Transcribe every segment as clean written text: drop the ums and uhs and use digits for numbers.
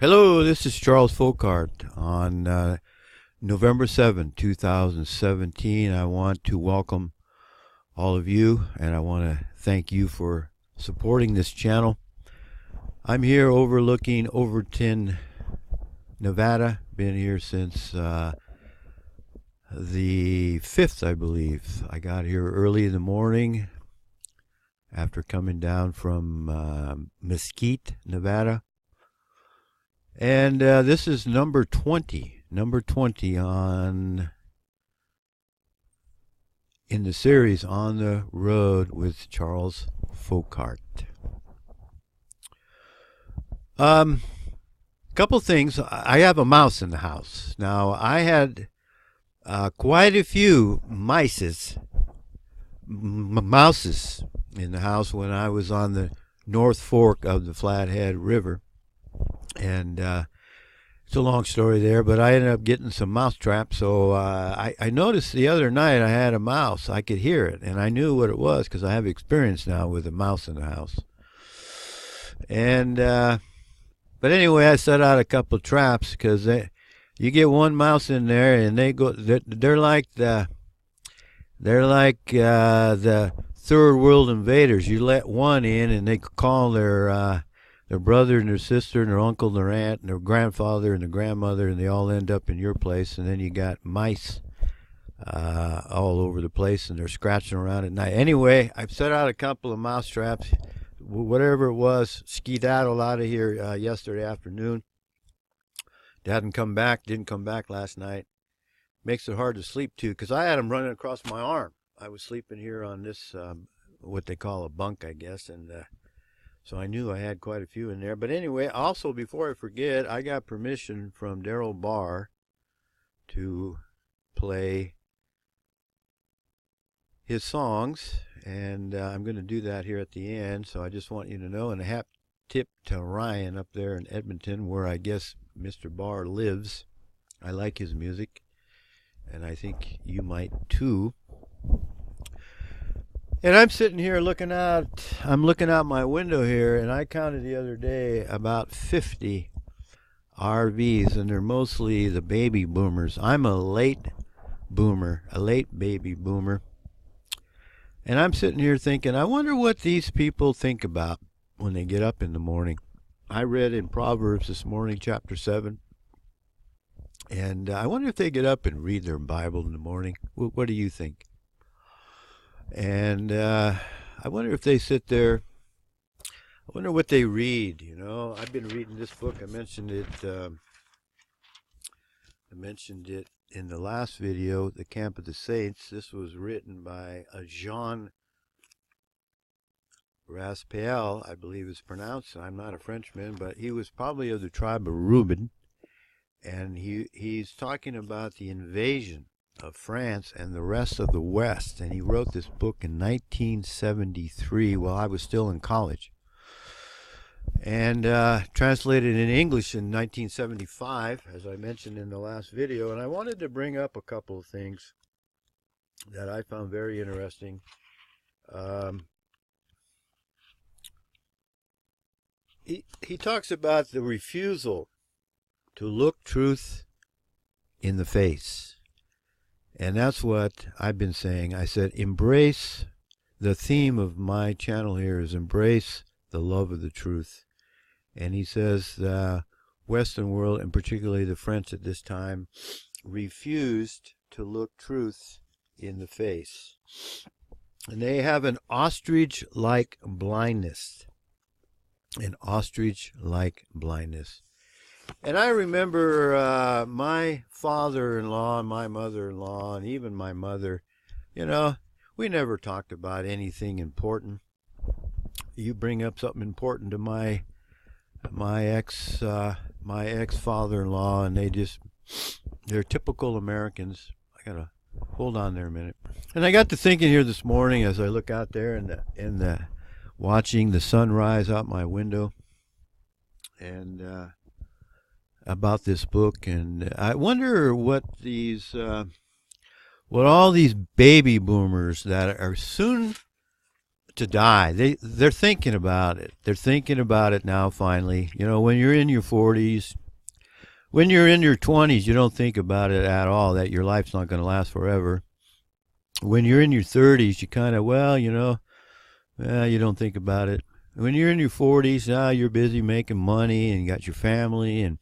Hello, this is Charles Fockaert. On November 7, 2017, I want to welcome all of you, and I want to thank you for supporting this channel. I'm here overlooking Overton, Nevada. Been here since the 5th, I believe. I got here early in the morning after coming down from Mesquite, Nevada. And this is number 20 in the series On the Road with Charles Fockaert. Couple things. I have a mouse in the house. Now, I had quite a few mouses in the house when I was on the North Fork of the Flathead River. And it's a long story there, but I ended up getting some mouse traps. So I noticed the other night I had a mouse. I could hear it, and I knew what it was because I have experience now with a mouse in the house. And but anyway, I set out a couple of traps because you get one mouse in there, and they're like the third world invaders. You let one in, and they call their brother and their sister and their uncle and their aunt and their grandfather and their grandmother, and they all end up in your place. And then you got mice all over the place, and they're scratching around at night. Anyway, I've set out a couple of mouse traps. Whatever it was, skedaddled out of here yesterday afternoon. Didn't come back last night. Makes it hard to sleep too, because I had them running across my arm. I was sleeping here on this what they call a bunk, I guess, and so I knew I had quite a few in there. But anyway, also, before I forget, I got permission from Daryl Barr to play his songs, and I'm going to do that here at the end. So I just want you to know, and a hat tip to Ryan up there in Edmonton, where I guess Mr. Barr lives. I like his music, and I think you might too. And I'm sitting here looking out my window here, and I counted the other day about 50 RVs, and they're mostly the baby boomers. I'm a late baby boomer. And I'm sitting here thinking, I wonder what these people think about when they get up in the morning. I read in Proverbs this morning, chapter 7, and I wonder if they get up and read their Bible in the morning. What do you think? And I wonder if they sit there. I wonder what they read. You know, I've been reading this book. I mentioned it in the last video, The Camp of the Saints. This was written by Jean Raspail, I believe it's pronounced. I'm not a Frenchman, but he was probably of the tribe of Reuben, and he's talking about the invasion of France and the rest of the West. And he wrote this book in 1973 while I was still in college, and translated in English in 1975, as I mentioned in the last video. And I wanted to bring up a couple of things that I found very interesting. He talks about the refusal to look truth in the face. And that's what I've been saying. I said, embrace. The theme of my channel here is embrace the love of the truth. And he says the Western world, and particularly the French at this time, refused to look truth in the face. And they have an ostrich-like blindness. An ostrich-like blindness. And I remember my father-in-law and my mother-in-law and even my mother, you know, we never talked about anything important. You bring up something important to my ex-father-in-law, and they're typical Americans. I gotta hold on there a minute. And I got to thinking here this morning as I look out there and watching the sunrise out my window, and about this book, and I wonder what all these baby boomers that are soon to die. They're thinking about it. They're thinking about it now. Finally, when you're in your 40s, when you're in your 20s, you don't think about it at all. That your life's not going to last forever. When you're in your 30s, you kind of you don't think about it. When you're in your 40s, now you're busy making money and you got your family, and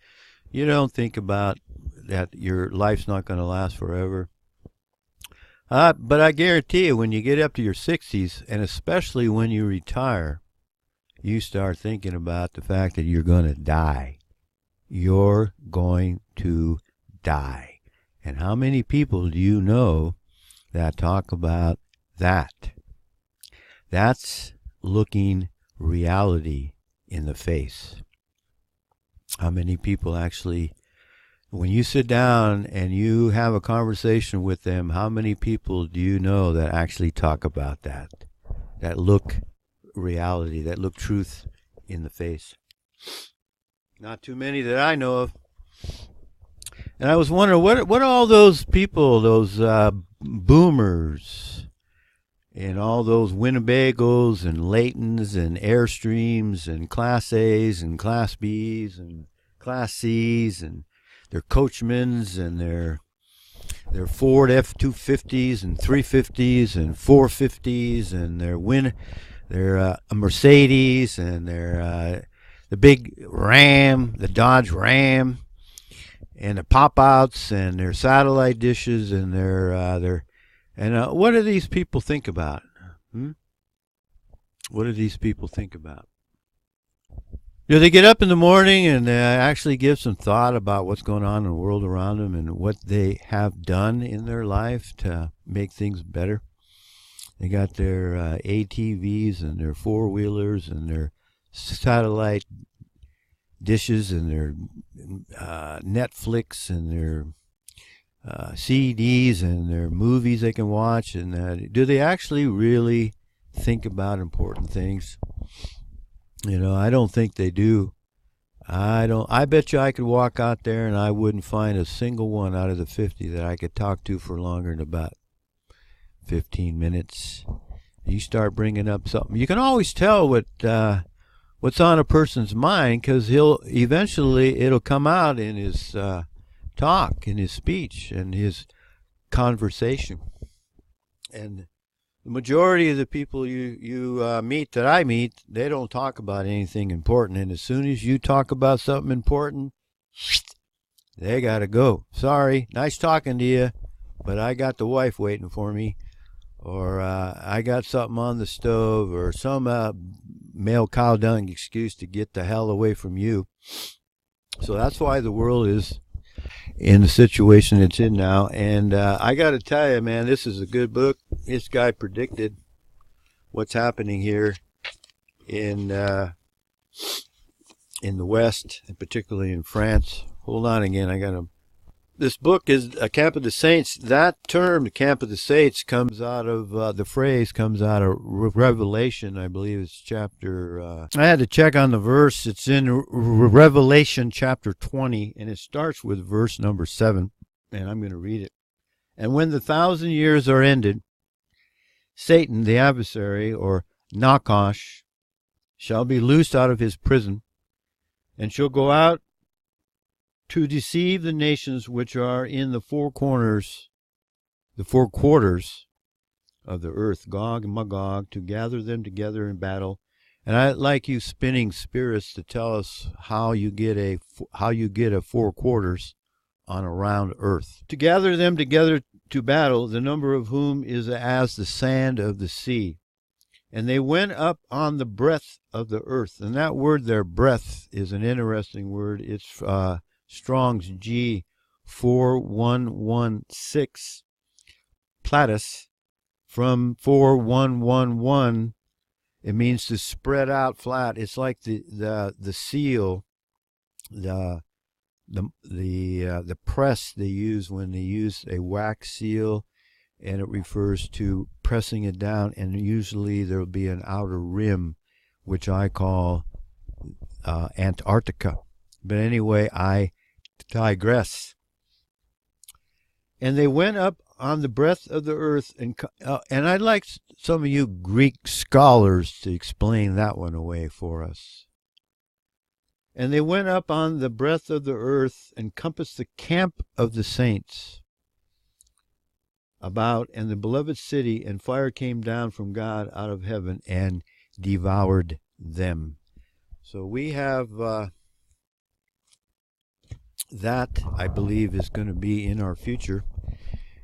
you don't think about that your life's not going to last forever. But I guarantee you, when you get up to your 60s, and especially when you retire, you start thinking about the fact that you're going to die. You're going to die. And how many people do you know that talk about that? That's looking reality in the face. How many people actually, when you sit down and you have a conversation with them, how many people do you know that actually talk about that? That look reality, that look truth in the face? Not too many that I know of. And I was wondering, what are all those people, those boomers, and all those Winnebagos and Laytons and Airstreams and Class A's and Class B's and Class C's and their Coachmans and their Ford F-250s and 350s and 450s and their Mercedes and their the big Ram, the Dodge Ram, and the pop-outs and their satellite dishes and what do these people think about? What do these people think about? Do they get up in the morning and actually give some thought about what's going on in the world around them and what they have done in their life to make things better? They got their ATVs and their four-wheelers and their satellite dishes and their Netflix and their CDs and their movies they can watch, and do they actually really think about important things? I don't think they do. I bet you I could walk out there and I wouldn't find a single one out of the 50 that I could talk to for longer than about 15 minutes. You start bringing up something, you can always tell what's on a person's mind, because it'll come out in his talk, in his speech, and his conversation. And the majority of the people you meet, that I meet, they don't talk about anything important. And as soon as you talk about something important, they gotta go. Sorry, nice talking to you, but I got the wife waiting for me, or I got something on the stove, or some male cow dung excuse to get the hell away from you. So that's why the world is in the situation it's in now. And I got to tell you, man, this is a good book. This guy predicted what's happening here in the West, and particularly in France. Hold on again. This book is a Camp of the Saints. That term, the Camp of the Saints, comes out of the phrase comes out of Revelation. I believe it's chapter. I had to check on the verse. It's in Revelation chapter 20, and it starts with verse number 7. And I'm going to read it. And when the 1,000 years are ended, Satan, the adversary, or Nakash, shall be loosed out of his prison, and shall go out to deceive the nations which are in the four quarters of the earth, Gog and Magog, to gather them together in battle. And I'd like you spinning spirits to tell us how you get a four quarters on a round earth. To gather them together to battle, the number of whom is as the sand of the sea. And they went up on the breadth of the earth. And that word there, breadth, is an interesting word. It's Strong's G 4116, platus, from 4111. It means to spread out flat. It's like the seal, the press they use when they use a wax seal, and it refers to pressing it down. And usually there will be an outer rim, which I call Antarctica. But anyway, I digress. And they went up on the breadth of the earth, and I'd like some of you Greek scholars to explain that one away for us. And they went up on the breadth of the earth and compassed the camp of the saints about, and the beloved city, and fire came down from God out of heaven and devoured them. So we have that, I believe, is going to be in our future.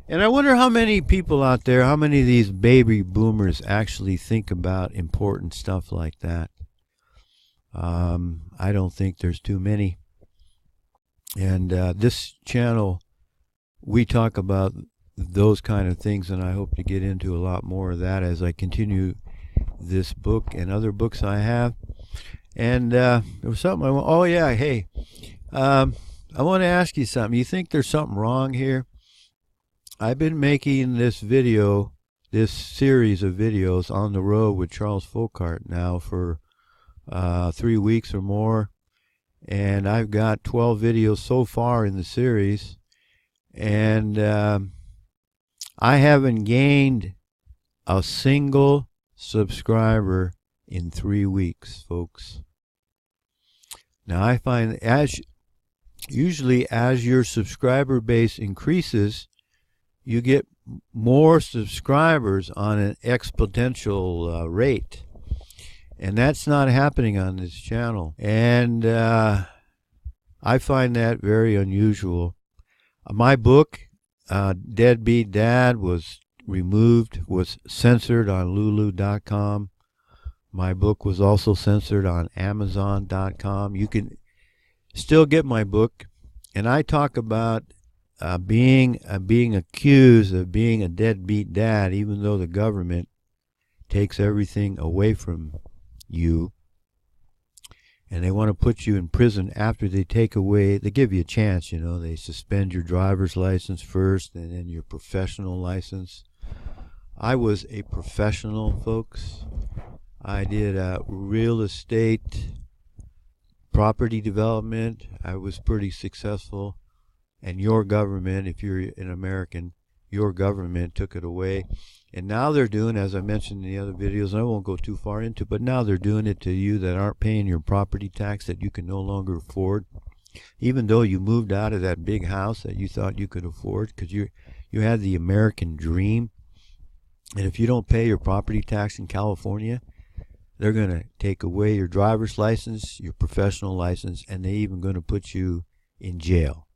And I wonder how many people out there, how many of these baby boomers actually think about important stuff like that. I don't think there's too many. And this channel, we talk about those kind of things, and I hope to get into a lot more of that as I continue this book and other books I have. And there was something I want, oh yeah, hey, I want to ask you something. You think there's something wrong here? I've been making this video, this series of videos on the road with Charles Fockaert now for 3 weeks or more, and I've got 12 videos so far in the series, and I haven't gained a single subscriber in 3 weeks, folks. Now I find usually as your subscriber base increases, you get more subscribers on an exponential rate. And that's not happening on this channel. And I find that very unusual. My book, Deadbeat Dad, was removed, was censored on Lulu.com. My book was also censored on Amazon.com. You can still get my book. And I talk about being accused of being a deadbeat dad, even though the government takes everything away from you, and they want to put you in prison after they take away, they give you a chance, you know, they suspend your driver's license first and then your professional license. I was a professional, folks. I did real estate, property development. I was pretty successful. And your government, if you're an American, your government took it away. And now they're doing, as I mentioned in the other videos, and I won't go too far into, but now they're doing it to you that aren't paying your property tax that you can no longer afford. Even though you moved out of that big house that you thought you could afford, because you had the American dream. And if you don't pay your property tax in California, they're going to take away your driver's license, your professional license, and they're even going to put you in jail.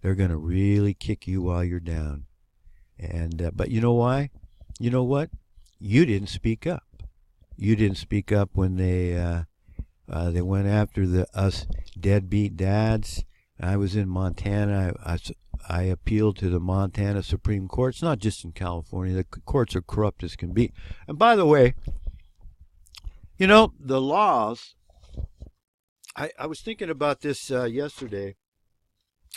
They're going to really kick you while you're down. And but you know why? You know what? You didn't speak up. You didn't speak up when they went after us deadbeat dads. I was in Montana. I appealed to the Montana Supreme Court. It's not just in California. The courts are corrupt as can be. And by the way, you know, the laws, I was thinking about this yesterday.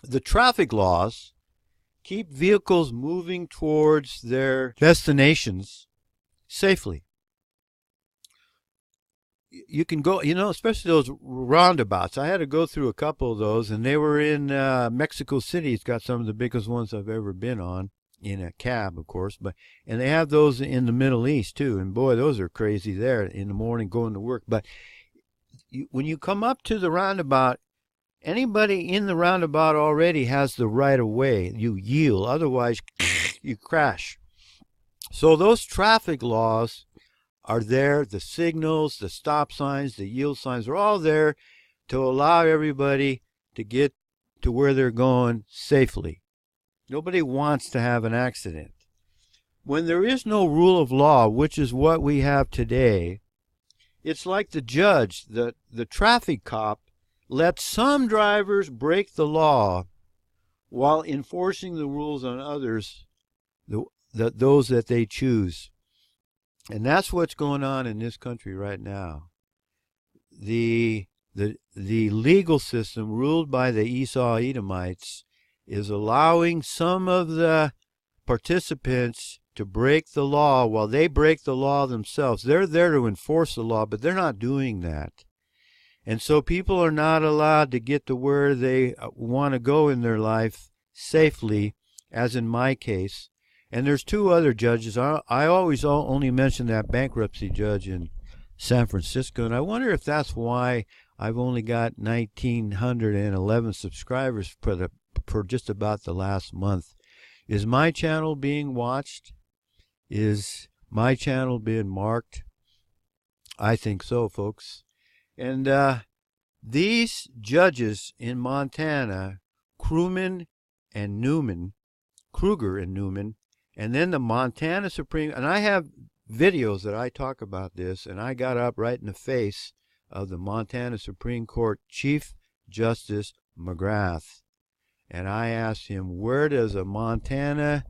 The traffic laws keep vehicles moving towards their destinations safely. You can go, you know, especially those roundabouts. I had to go through a couple of those, and they were in Mexico City. It's got some of the biggest ones I've ever been on, in a cab, of course. And they have those in the Middle East, too. And, boy, those are crazy there in the morning going to work. But when you come up to the roundabout, anybody in the roundabout already has the right of way. You yield, otherwise you crash. So those traffic laws are there. The signals, the stop signs, the yield signs are all there to allow everybody to get to where they're going safely. Nobody wants to have an accident. When there is no rule of law, which is what we have today, it's like the judge, the traffic cop, let some drivers break the law while enforcing the rules on others, those that they choose. And that's what's going on in this country right now. The legal system ruled by the Esau Edomites is allowing some of the participants to break the law while they break the law themselves. They're there to enforce the law, but they're not doing that. And so people are not allowed to get to where they want to go in their life safely, as in my case. And there's two other judges. I always only mention that bankruptcy judge in San Francisco, and I wonder if that's why I've only got 1,911 subscribers for just about the last month. Is my channel being watched? Is my channel being marked? I think so, folks. And these judges in Montana, Kruger and Newman, and then the Montana Supreme, and I have videos that I talk about this, and I got up right in the face of the Montana Supreme Court Chief Justice McGrath, and I asked him, where does a Montanian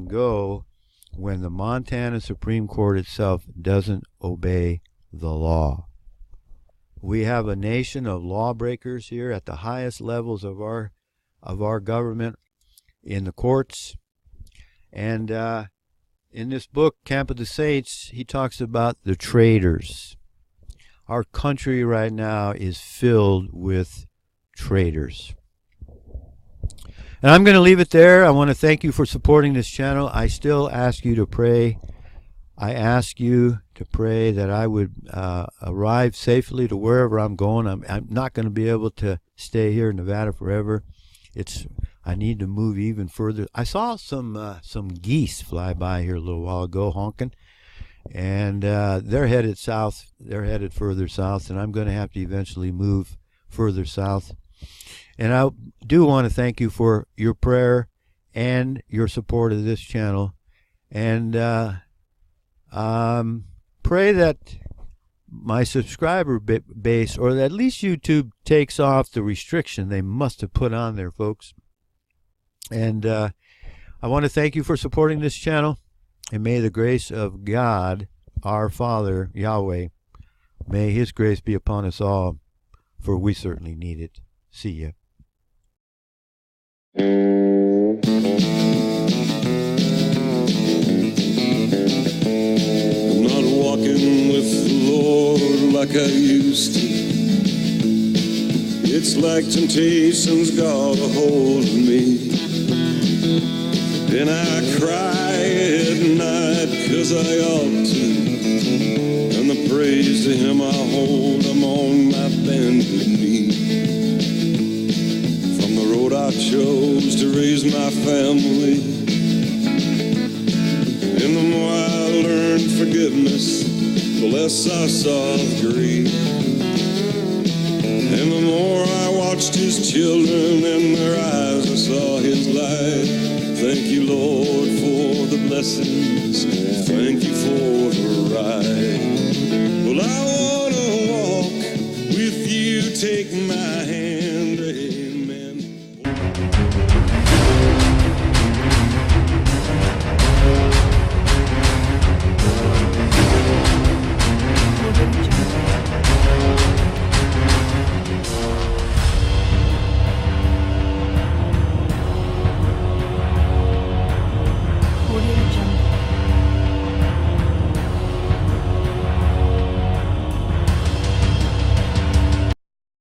go when the Montana Supreme Court itself doesn't obey the law? We have a nation of lawbreakers here at the highest levels of our government, in the courts. And in this book, Camp of the Saints, he talks about the traitors. Our country right now is filled with traitors. And I'm going to leave it there. I want to thank you for supporting this channel. I still ask you to pray. I ask you to pray that I would arrive safely to wherever I'm going. I'm not going to be able to stay here in Nevada forever. I need to move even further. I saw some geese fly by here a little while ago, honking, and they're headed south. They're headed further south, and I'm going to have to eventually move further south. And I do want to thank you for your prayer and your support of this channel, and pray that my subscriber base, or at least YouTube, takes off the restriction they must have put on there, folks. And I want to thank you for supporting this channel, and may the grace of God, our Father, Yahweh, may His grace be upon us all, for we certainly need it. See ya. I'm not walking with the Lord like I used to. It's like temptation's got a hold of me, and I cry at night 'cause I ought to, and the praise to Him I hold, I'm on my bended knee. From the road I chose to raise my family, and the more I learned forgiveness, the less I saw of grief. And the more I watched His children, in their eyes I saw His light. Thank you, Lord, for the blessings. Thank you for the ride. Well, I want to walk with you. Take my hand, amen.